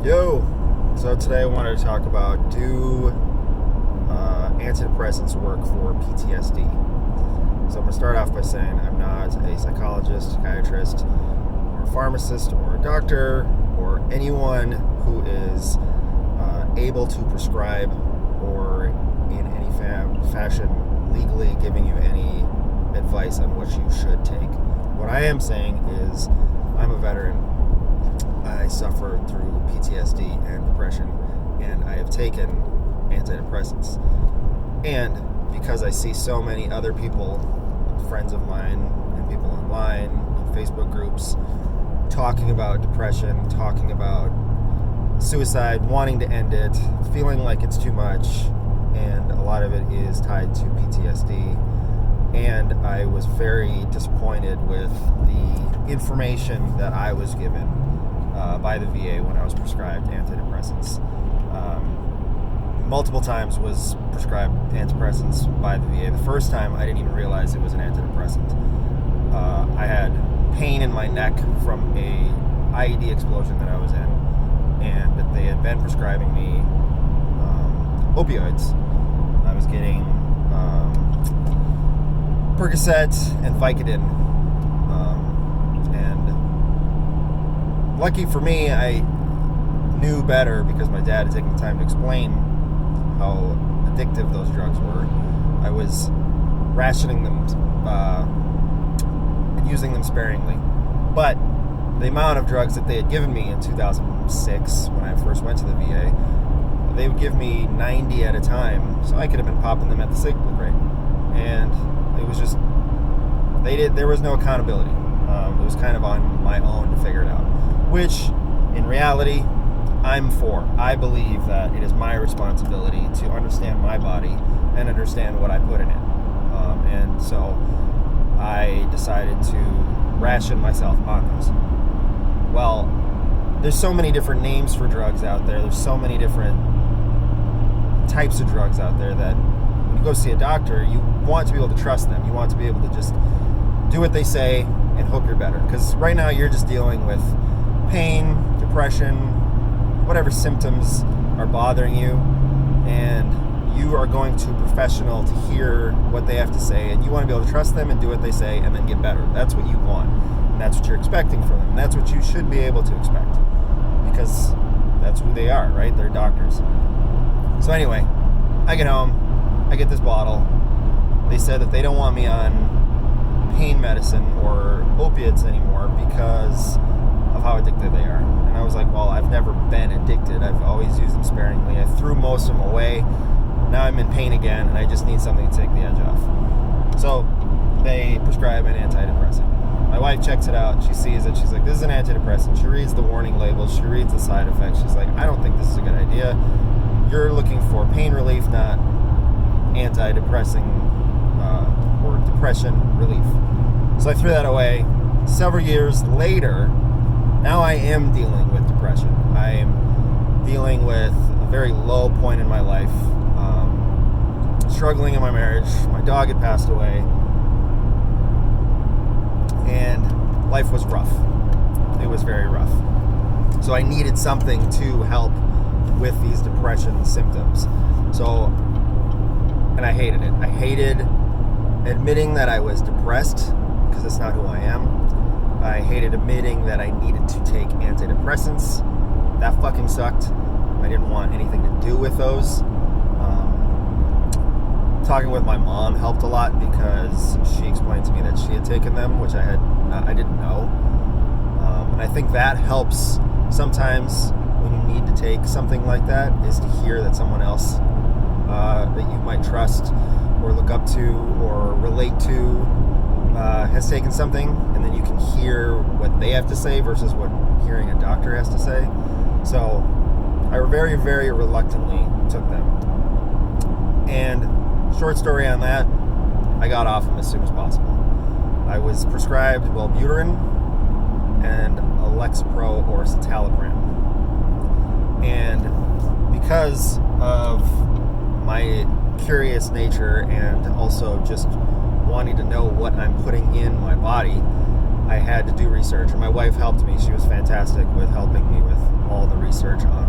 Yo! So today I wanted to talk about do antidepressants work for PTSD? So I'm going to start off by saying I'm not a psychologist, psychiatrist, or a pharmacist, or a doctor, or anyone who is able to prescribe or in any fashion legally giving you any advice on what you should take. What I am saying is I'm a veteran. I suffer through PTSD and depression, and I have taken antidepressants. And because I see so many other people, friends of mine, and people online, in Facebook groups, talking about depression, talking about suicide, wanting to end it, feeling like it's too much, and a lot of it is tied to PTSD. And I was very disappointed with the information that I was given by the VA when I was prescribed antidepressants. Multiple times was prescribed antidepressants by the VA. The first time I didn't even realize it was an antidepressant. I had pain in my neck from a IED explosion that I was in, and they had been prescribing me opioids. I was getting Percocet and Vicodin, and lucky for me, I knew better because my dad had taken the time to explain how addictive those drugs were. I was rationing them and using them sparingly, but the amount of drugs that they had given me in 2006 when I first went to the VA, they would give me 90 at a time, so I could have been popping them at the sick rate. And it was just, there was no accountability. It was kind of on my own to figure it out, which in reality, I'm for. I believe that it is my responsibility to understand my body and understand what I put in it. And so I decided to ration myself on those. Well, there's so many different names for drugs out there. There's so many different types of drugs out there that when you go see a doctor, you want to be able to trust them. You want to be able to just do what they say and hope you're better. Because right now you're just dealing with pain, depression, whatever symptoms are bothering you, and you are going to a professional to hear what they have to say, and you want to be able to trust them and do what they say and then get better. That's what you want, and that's what you're expecting from them, and that's what you should be able to expect, because that's who they are, right? They're doctors. So anyway, I get home, I get this bottle. They said that they don't want me on pain medicine or opiates anymore because of how addicted they are. And I was like, well, I've never been addicted. I've always used them sparingly. I threw most of them away. Now I'm in pain again, and I just need something to take the edge off. So they prescribe an antidepressant. My wife checks it out. She sees it. She's like, this is an antidepressant. She reads the warning labels. She reads the side effects. She's like, I don't think this is a good idea. You're looking for pain relief, not antidepressing or depression relief. So I threw that away. Several years later, now I am dealing with depression. I am dealing with a very low point in my life, struggling in my marriage. My dog had passed away, and life was rough. It was very rough. So I needed something to help with these depression symptoms. So, and I hated it. I hated admitting that I was depressed, because that's not who I am. I hated admitting that I needed to take antidepressants. That fucking sucked. I didn't want anything to do with those. Talking with my mom helped a lot because she explained to me that she had taken them, which I didn't know. And I think that helps sometimes when you need to take something like that, is to hear that someone else that you might trust or look up to or relate to has taken something, and then you can hear what they have to say versus what hearing a doctor has to say. So I very, very reluctantly took them. And short story on that, I got off them as soon as possible. I was prescribed Wellbutrin and Lexapro or citalopram. And because of my curious nature and also just wanting to know what I'm putting in my body, I had to do research. And my wife helped me. She was fantastic with helping me with all the research on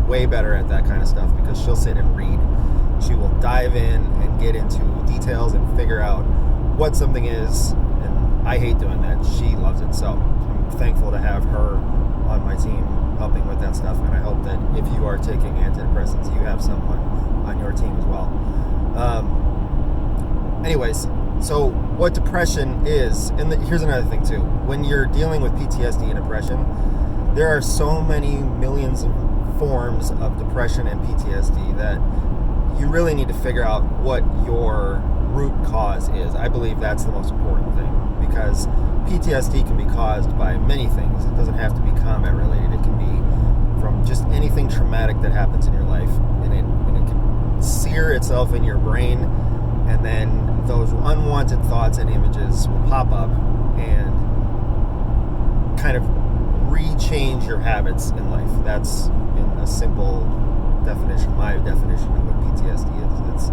way better at that kind of stuff because she'll sit and read. She will dive in and get into details and figure out what something is, and I hate doing that. She loves it, so I'm thankful to have her on my team helping with that stuff, and I hope that if you are taking antidepressants, you have someone on your team as well. Anyways, so what depression is, and here's another thing too. When you're dealing with PTSD and depression, there are so many millions of forms of depression and PTSD that you really need to figure out what your root cause is. I believe that's the most important thing, because PTSD can be caused by many things. It doesn't have to be combat related. It can be from just anything traumatic that happens in your life, and it can sear itself in your brain, and then those unwanted thoughts and images will pop up and kind of rechange your habits in life. That's in a simple definition, my definition of what PTSD is. It's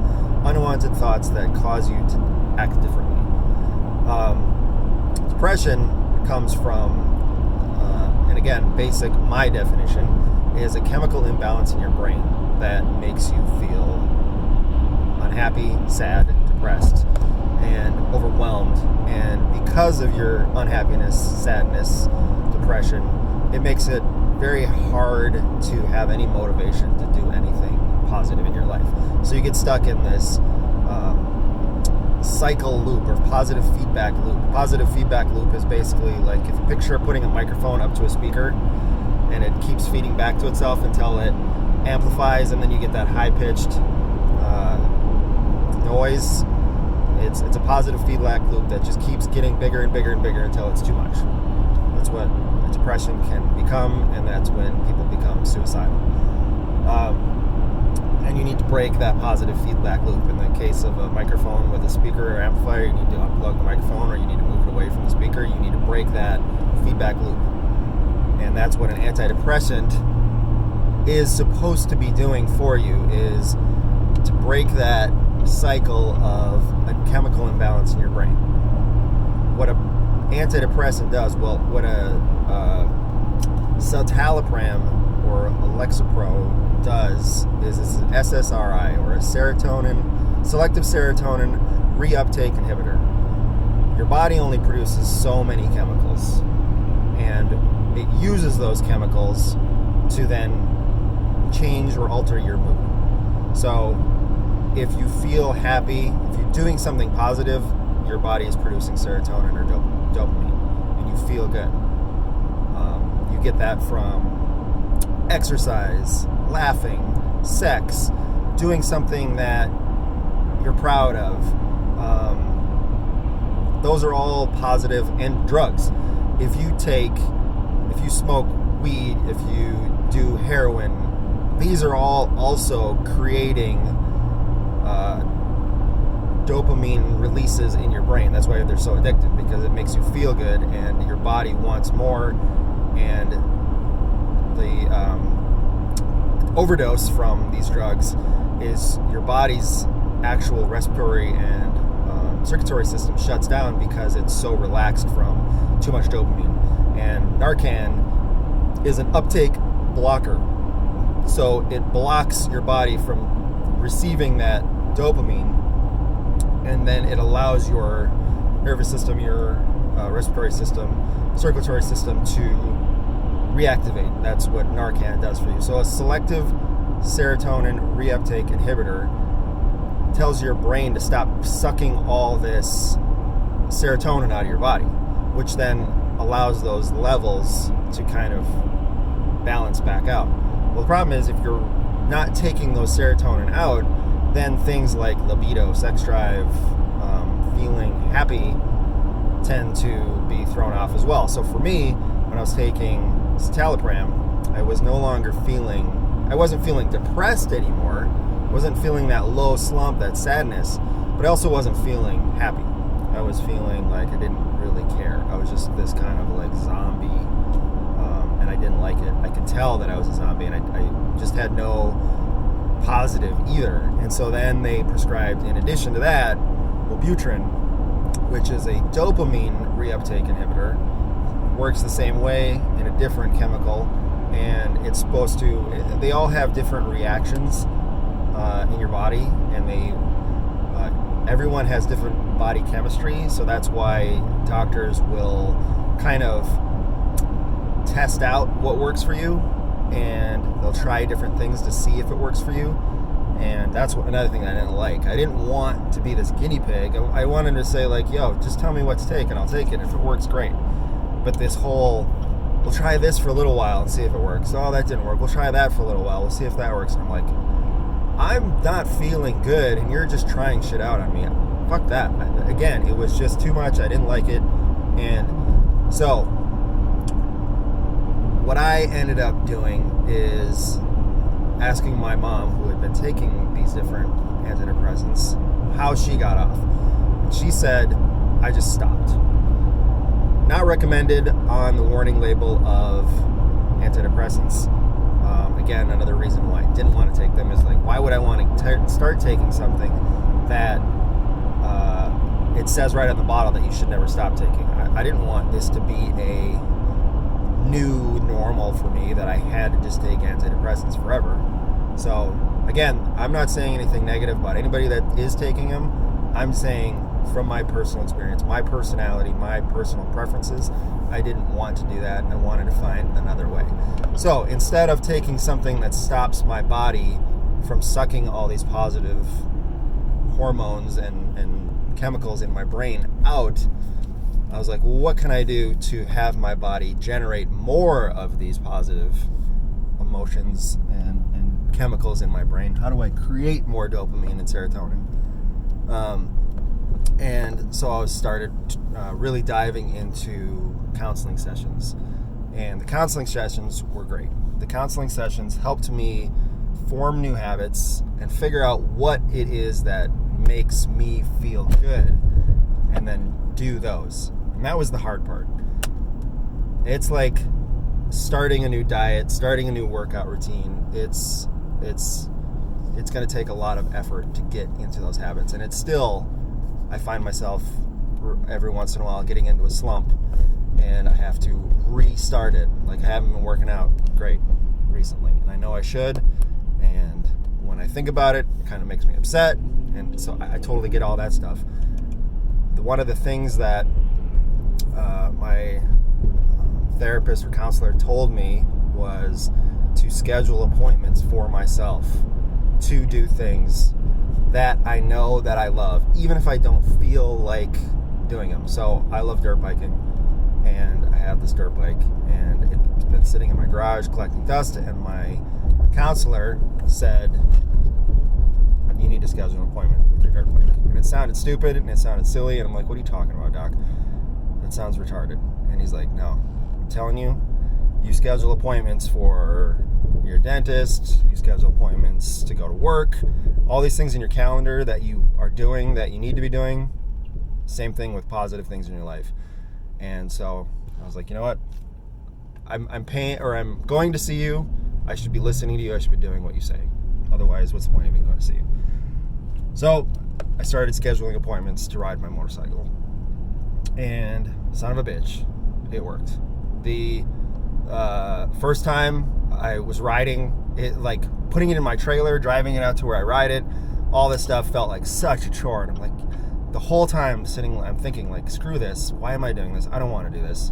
unwanted thoughts that cause you to act differently. Depression comes from, and again, my definition is a chemical imbalance in your brain that makes you feel unhappy, sad, depressed, and overwhelmed. And because of your unhappiness, sadness, depression, it makes it very hard to have any motivation to do anything positive in your life. So you get stuck in this cycle loop or positive feedback loop. Positive feedback loop is basically like if you picture putting a microphone up to a speaker and it keeps feeding back to itself until it amplifies, and then you get that high-pitched noise. It's a positive feedback loop that just keeps getting bigger and bigger and bigger until it's too much. That's what depression can become, and that's when people become suicidal. And you need to break that positive feedback loop. In the case of a microphone with a speaker or amplifier, you need to unplug the microphone, or you need to move it away from the speaker. You need to break that feedback loop. And that's what an antidepressant is supposed to be doing for you, is to break that cycle of a chemical imbalance in your brain. What a antidepressant does, what a citalopram or a Lexapro does is it's an SSRI, or a selective serotonin reuptake inhibitor. Your body only produces so many chemicals, and it uses those chemicals to then change or alter your mood. So if you feel happy, if you're doing something positive, your body is producing serotonin or dopamine, and you feel good. You get that from exercise, laughing, sex, doing something that you're proud of. Those are all positive, and drugs. If you smoke weed, if you do heroin, these are all also creating dopamine releases in your brain. That's why they're so addictive, because it makes you feel good and your body wants more. And the overdose from these drugs is your body's actual respiratory and circulatory system shuts down because it's so relaxed from too much dopamine. And Narcan is an uptake blocker, so it blocks your body from receiving that dopamine, and then it allows your nervous system, your respiratory system, circulatory system to reactivate. That's what Narcan does for you. So a selective serotonin reuptake inhibitor tells your brain to stop sucking all this serotonin out of your body, which then allows those levels to kind of balance back out. Well, the problem is if you're not taking those serotonin out, then things like libido, sex drive, feeling happy tend to be thrown off as well. So for me, when I was taking citalopram, I wasn't feeling depressed anymore. I wasn't feeling that low slump, that sadness, but I also wasn't feeling happy. I was feeling like I didn't really care. I was just this kind of like zombie, and I didn't like it. I could tell that I was a zombie, and I just had no positive either. And so then they prescribed, in addition to that, Wellbutrin, which is a dopamine reuptake inhibitor. Works the same way in a different chemical, and it's supposed to, they all have different reactions in your body, and everyone has different body chemistry, so that's why doctors will kind of test out what works for you, and they'll try different things to see if it works for you. And that's another thing that I didn't like. I didn't want to be this guinea pig. I wanted to say, like, yo, just tell me what to take and I'll take it. If it works, great. But this whole, we'll try this for a little while and see if it works. Oh, that didn't work. We'll try that for a little while. We'll see if that works. And I'm like, I'm not feeling good and you're just trying shit out on me. Fuck that. Again, it was just too much. I didn't like it. And so what I ended up doing is asking my mom, who had been taking these different antidepressants, how she got off. And she said, I just stopped. Not recommended on the warning label of antidepressants. Again, another reason why I didn't want to take them is, like, why would I want to start taking something that it says right on the bottle that you should never stop taking? I didn't want this to be a new normal for me, that I had to just take antidepressants forever. So again, I'm not saying anything negative about anybody that is taking them. I'm saying from my personal experience, my personality, my personal preferences, I didn't want to do that. I wanted to find another way. So instead of taking something that stops my body from sucking all these positive hormones and chemicals in my brain out, I was like, well, what can I do to have my body generate more of these positive emotions and chemicals in my brain? How do I create more dopamine and serotonin? And so I started really diving into counseling sessions. And the counseling sessions were great. The counseling sessions helped me form new habits and figure out what it is that makes me feel good, and then do those. And that was the hard part. It's like starting a new diet, starting a new workout routine. It's going to take a lot of effort to get into those habits. And it's still, I find myself every once in a while getting into a slump, and I have to restart it. Like, I haven't been working out great recently, and I know I should. And when I think about it, it kind of makes me upset. And so I totally get all that stuff. One of the things that my therapist or counselor told me was to schedule appointments for myself to do things that I know that I love, even if I don't feel like doing them. So I love dirt biking, and I have this dirt bike, and it's been sitting in my garage collecting dust, and my counselor said, you need to schedule an appointment with your dirt bike. And it sounded stupid and it sounded silly, and I'm like, what are you talking about, doc? That sounds retarded. And he's like, no, I'm telling you, you schedule appointments for your dentist, you schedule appointments to go to work, all these things in your calendar that you are doing, that you need to be doing. Same thing with positive things in your life. And so I was like, you know what? I'm going to see you. I should be listening to you. I should be doing what you say. Otherwise, what's the point of me going to see you? So I started scheduling appointments to ride my motorcycle. And son of a bitch, it worked. The first time I was riding it, like putting it in my trailer, driving it out to where I ride it, all this stuff felt like such a chore. And I'm like, the whole time I'm thinking, like, screw this. Why am I doing this? I don't want to do this.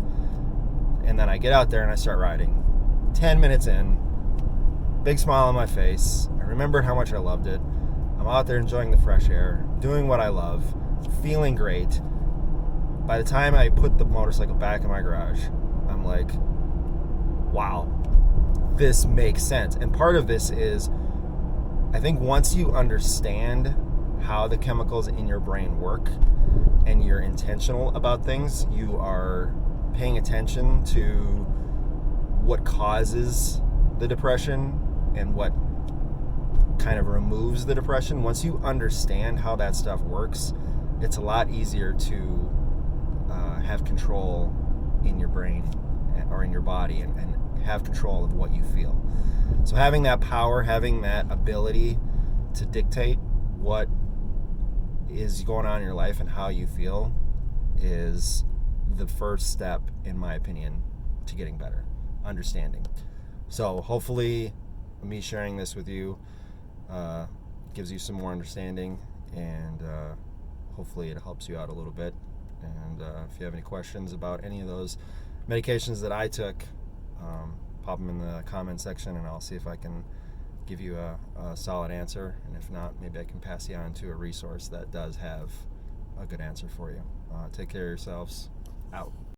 And then I get out there and I start riding. 10 minutes in, big smile on my face. I remembered how much I loved it. I'm out there enjoying the fresh air, doing what I love, feeling great. By the time I put the motorcycle back in my garage, I'm like, wow, this makes sense. And part of this is, I think once you understand how the chemicals in your brain work and you're intentional about things, you are paying attention to what causes the depression and what kind of removes the depression. Once you understand how that stuff works, it's a lot easier to have control in your brain or in your body and have control of what you feel. So having that power, having that ability to dictate what is going on in your life and how you feel is the first step, in my opinion, to getting better, understanding. So hopefully me sharing this with you gives you some more understanding, and hopefully it helps you out a little bit. And if you have any questions about any of those medications that I took, pop them in the comment section, and I'll see if I can give you a solid answer. And if not, maybe I can pass you on to a resource that does have a good answer for you. Take care of yourselves. Out.